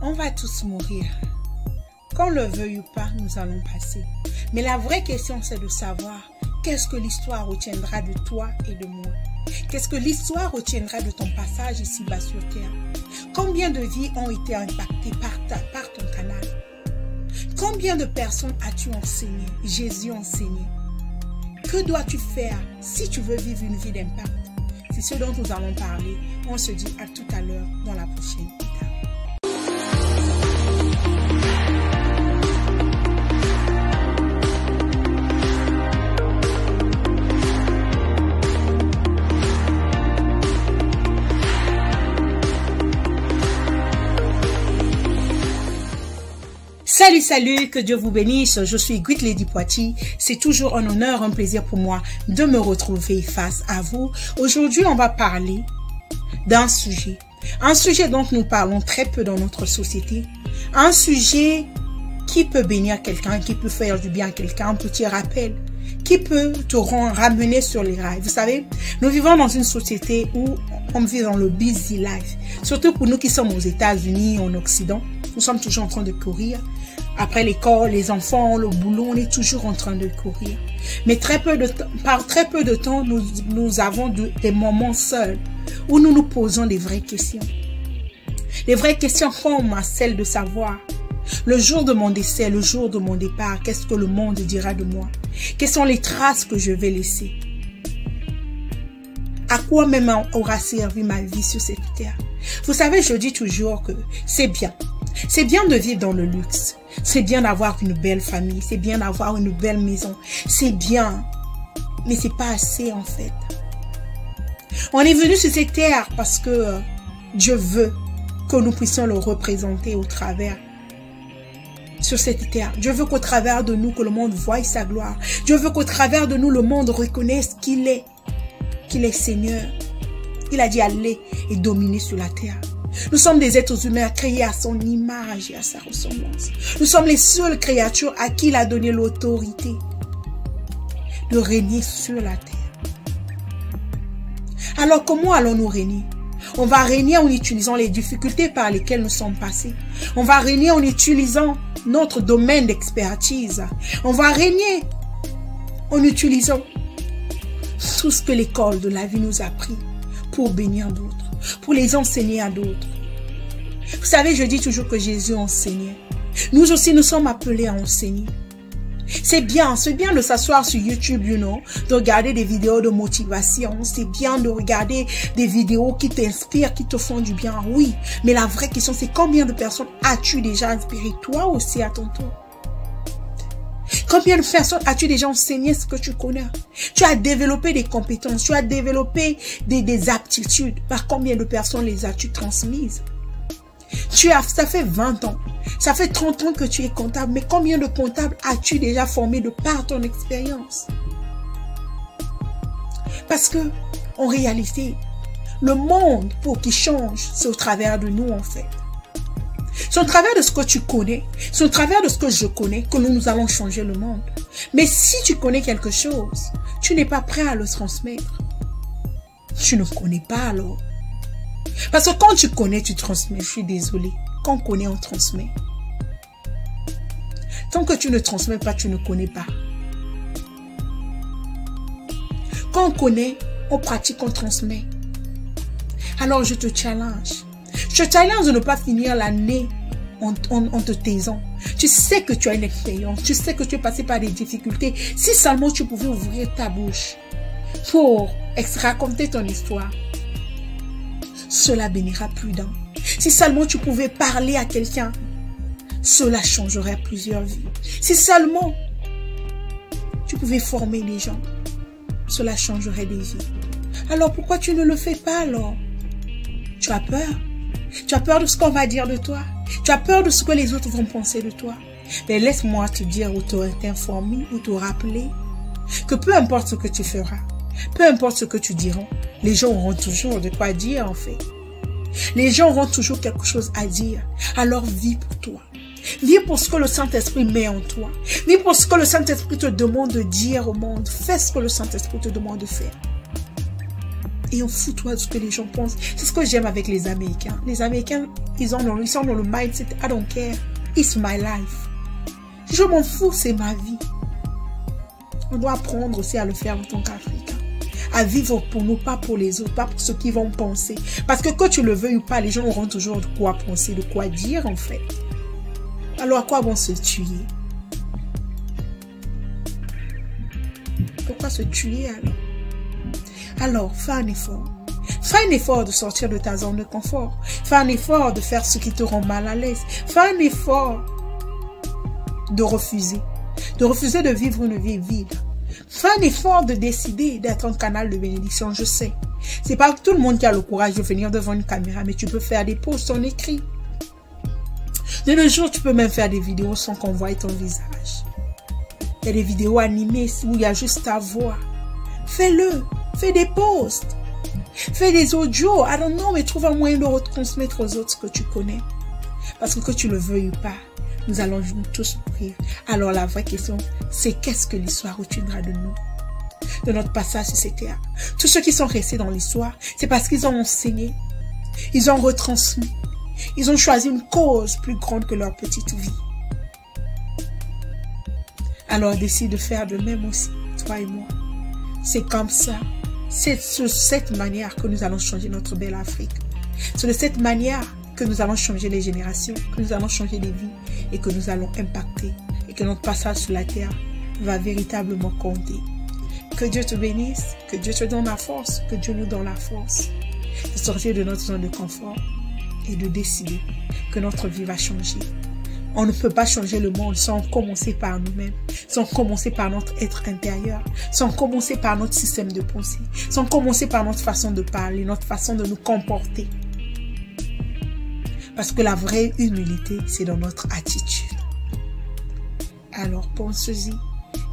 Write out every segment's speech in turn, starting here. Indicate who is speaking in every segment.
Speaker 1: On va tous mourir. Qu'on le veuille ou pas, nous allons passer. Mais la vraie question, c'est de savoir qu'est-ce que l'histoire retiendra de toi et de moi. Qu'est-ce que l'histoire retiendra de ton passage ici-bas sur terre? Combien de vies ont été impactées par ton canal? Combien de personnes as-tu enseigné? Jésus enseigné. Que dois-tu faire si tu veux vivre une vie d'impact? C'est ce dont nous allons parler. On se dit à tout à l'heure dans la prochaine étape. Salut, salut, que Dieu vous bénisse. Je suis Gwit Lady Poitiers. C'est toujours un honneur, un plaisir pour moi de me retrouver face à vous. Aujourd'hui, on va parler d'un sujet. Un sujet dont nous parlons très peu dans notre société. Un sujet qui peut bénir quelqu'un, qui peut faire du bien à quelqu'un, un petit rappel, qui peut te ramener sur les rails. Vous savez, nous vivons dans une société où on vit dans le busy life. Surtout pour nous qui sommes aux États-Unis, en Occident. Nous sommes toujours en train de courir. Après l'école, les enfants, le boulot, on est toujours en train de courir. Mais par très peu de temps, nous avons des moments seuls où nous nous posons des vraies questions. Les vraies questions comme celle de savoir, le jour de mon décès, le jour de mon départ, qu'est-ce que le monde dira de moi? Quelles sont les traces que je vais laisser? À quoi même aura servi ma vie sur cette terre? Vous savez, je dis toujours que c'est bien. C'est bien de vivre dans le luxe. C'est bien d'avoir une belle famille. C'est bien d'avoir une belle maison. C'est bien. Mais c'est pas assez en fait. On est venu sur cette terre parce que Dieu veut que nous puissions le représenter au travers. Sur cette terre. Dieu veut qu'au travers de nous, que le monde voie sa gloire. Dieu veut qu'au travers de nous, le monde reconnaisse qu'il est Seigneur. Il a dit aller et dominer sur la terre. Nous sommes des êtres humains créés à son image et à sa ressemblance. Nous sommes les seules créatures à qui il a donné l'autorité de régner sur la terre. Alors comment allons-nous régner? On va régner en utilisant les difficultés par lesquelles nous sommes passés. On va régner en utilisant notre domaine d'expertise. On va régner en utilisant tout ce que l'école de la vie nous a appris pour bénir d'autres, pour les enseigner à d'autres. Vous savez, je dis toujours que Jésus enseignait. Nous aussi, nous sommes appelés à enseigner. C'est bien de s'asseoir sur YouTube, de regarder des vidéos de motivation. C'est bien de regarder des vidéos qui t'inspirent, qui te font du bien. Oui, mais la vraie question, c'est combien de personnes as-tu déjà inspiré toi aussi à ton tour? Combien de personnes as-tu déjà enseigné ce que tu connais? Tu as développé des compétences, tu as développé des aptitudes. Par combien de personnes les as-tu transmises? Ça fait 20 ans, ça fait 30 ans que tu es comptable, mais combien de comptables as-tu déjà formé de par ton expérience? Parce que, en réalité, le monde, pour qu'il change, c'est au travers de nous en fait. C'est au travers de ce que tu connais, c'est au travers de ce que je connais que nous allons changer le monde. Mais si tu connais quelque chose, tu n'es pas prêt à le transmettre. Tu ne connais pas alors. Parce que quand tu connais, tu transmets. Je suis désolée. Quand on connaît, on transmet. Tant que tu ne transmets pas, tu ne connais pas. Quand on connaît, on pratique, on transmet. Alors je te challenge. Je te challenge de ne pas finir l'année en te taisant. Tu sais que tu as une expérience. Tu sais que tu es passé par des difficultés. Si seulement tu pouvais ouvrir ta bouche pour raconter ton histoire, cela bénira plus d'un. Si seulement tu pouvais parler à quelqu'un, cela changerait plusieurs vies. Si seulement tu pouvais former les gens, cela changerait des vies. Alors pourquoi tu ne le fais pas alors? Tu as peur? Tu as peur de ce qu'on va dire de toi? Tu as peur de ce que les autres vont penser de toi? Mais laisse-moi te dire ou t'informer ou te rappeler que peu importe ce que tu feras, peu importe ce que tu diras, les gens auront toujours de quoi dire en fait. Les gens auront toujours quelque chose à dire. Alors vis pour toi. Vis pour ce que le Saint-Esprit met en toi. Vis pour ce que le Saint-Esprit te demande de dire au monde. Fais ce que le Saint-Esprit te demande de faire. Et on fout toi de ce que les gens pensent. C'est ce que j'aime avec les Américains. Les Américains, ils sont dans le mindset, I don't care, it's my life. Je m'en fous, c'est ma vie. On doit apprendre aussi à le faire en tant qu'Africain. À vivre pour nous, pas pour les autres, pas pour ceux qui vont penser. Parce que tu le veuilles ou pas, les gens auront toujours de quoi penser, de quoi dire en fait. Alors à quoi vont se tuer? Pourquoi se tuer alors? Alors, fais un effort. Fais un effort de sortir de ta zone de confort. Fais un effort de faire ce qui te rend mal à l'aise. Fais un effort de refuser. De refuser de vivre une vie vide. Fais un effort de décider d'être un canal de bénédiction, je sais. C'est pas tout le monde qui a le courage de venir devant une caméra, mais tu peux faire des posts en écrit. De nos jours, tu peux même faire des vidéos sans qu'on voie ton visage. Il y a des vidéos animées où il y a juste ta voix. Fais-le. Fais des posts. Fais des audios. I don't know, mais trouve un moyen de retransmettre aux autres ce que tu connais. Parce que tu le veuilles ou pas, nous allons tous mourir. Alors la vraie question, c'est qu'est-ce que l'histoire retiendra de nous? De notre passage sur ces terres. Tous ceux qui sont restés dans l'histoire, c'est parce qu'ils ont enseigné. Ils ont retransmis. Ils ont choisi une cause plus grande que leur petite vie. Alors décide de faire de même aussi, toi et moi. C'est comme ça. C'est de cette manière que nous allons changer notre belle Afrique. C'est de cette manière que nous allons changer les générations, que nous allons changer les vies et que nous allons impacter et que notre passage sur la terre va véritablement compter. Que Dieu te bénisse, que Dieu te donne la force, que Dieu nous donne la force de sortir de notre zone de confort et de décider que notre vie va changer. On ne peut pas changer le monde sans commencer par nous-mêmes, sans commencer par notre être intérieur, sans commencer par notre système de pensée, sans commencer par notre façon de parler, notre façon de nous comporter. Parce que la vraie humilité, c'est dans notre attitude. Alors pense-y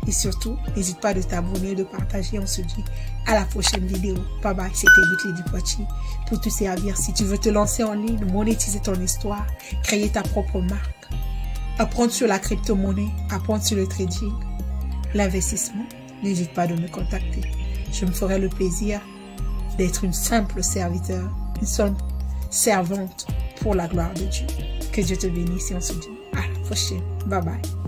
Speaker 1: et surtout, n'hésite pas de t'abonner, de partager. On se dit à la prochaine vidéo. Bye bye, c'était Bouclé du Poitiers pour te servir. Si tu veux te lancer en ligne, monétiser ton histoire, créer ta propre marque, apprendre sur la crypto-monnaie, apprendre sur le trading, l'investissement, n'hésite pas de me contacter. Je me ferai le plaisir d'être une simple serviteur, une simple servante pour la gloire de Dieu. Que Dieu te bénisse et on se dit à la prochaine. Bye bye.